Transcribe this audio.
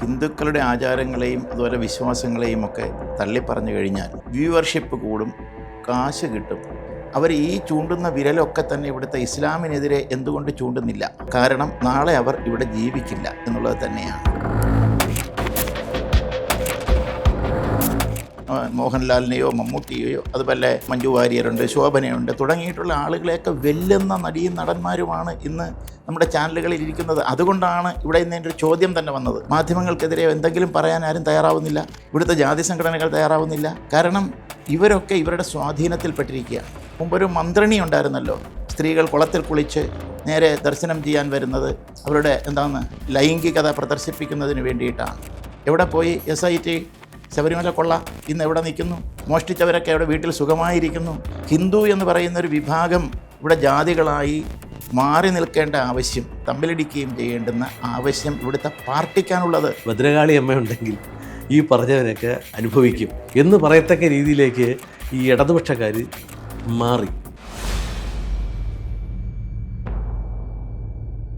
ഹിന്ദുക്കളുടെ ആചാരങ്ങളെയും അതുപോലെ വിശ്വാസങ്ങളെയും ഒക്കെ തള്ളിപ്പറഞ്ഞു കഴിഞ്ഞാൽ വ്യൂവർഷിപ്പ് കൂടും, കാശ് കിട്ടും. അവർ ഈ ചൂണ്ടുന്ന വിരലൊക്കെ തന്നെ ഇവിടുത്തെ ഇസ്ലാമിനെതിരെ എന്തുകൊണ്ട് ചൂണ്ടുന്നില്ല? കാരണം നാളെ അവർ ഇവിടെ ജീവിക്കില്ല എന്നുള്ളത് തന്നെയാണ്. മോഹൻലാലിനെയോ മമ്മൂട്ടിയെയോ അതുപോലെ മഞ്ജു വാര്യരുണ്ട്, ശോഭനയുണ്ട് തുടങ്ങിയിട്ടുള്ള ആളുകളെയൊക്കെ വെല്ലുന്ന നടീയും നടന്മാരുമാണ് ഇന്ന് നമ്മുടെ ചാനലുകളിൽ ഇരിക്കുന്നത്. അതുകൊണ്ടാണ് ഇവിടെ ഇന്ന് ഒരു ചോദ്യം തന്നെ വന്നത്. മാധ്യമങ്ങൾക്കെതിരെ എന്തെങ്കിലും പറയാൻ ആരും തയ്യാറാവുന്നില്ല, ഇവിടുത്തെ ജാതി സംഘടനകൾ തയ്യാറാവുന്നില്ല. കാരണം ഇവരൊക്കെ ഇവരുടെ സ്വാധീനത്തിൽപ്പെട്ടിരിക്കുക. മുമ്പൊരു മന്ത്രിണി ഉണ്ടായിരുന്നല്ലോ, സ്ത്രീകൾ കുളത്തിൽ കുളിച്ച് നേരെ ദർശനം ചെയ്യാൻ വരുന്നത് അവരുടെ ലൈംഗികത പ്രദർശിപ്പിക്കുന്നതിന് വേണ്ടിയിട്ടാണ്. എവിടെ പോയി SIT ശബരിമല കൊള്ള? ഇന്ന് എവിടെ നിൽക്കുന്നു? മോഷ്ടിച്ചവരൊക്കെ അവിടെ വീട്ടിൽ സുഖമായിരിക്കുന്നു. ഹിന്ദു എന്ന് പറയുന്നൊരു വിഭാഗം ഇവിടെ ജാതികളായി മാറി നിൽക്കേണ്ട ആവശ്യം, തമ്മിലടിക്കുകയും ചെയ്യേണ്ടുന്ന ആവശ്യം ഇവിടുത്തെ പാർട്ടിക്കാനുള്ളത്. ഭദ്രകാളി അമ്മയുണ്ടെങ്കിൽ ഈ പറഞ്ഞവരൊക്കെ അനുഭവിക്കും എന്ന് പറയത്തക്ക രീതിയിലേക്ക് ഈ ഇടതുപക്ഷക്കാർ മാറി.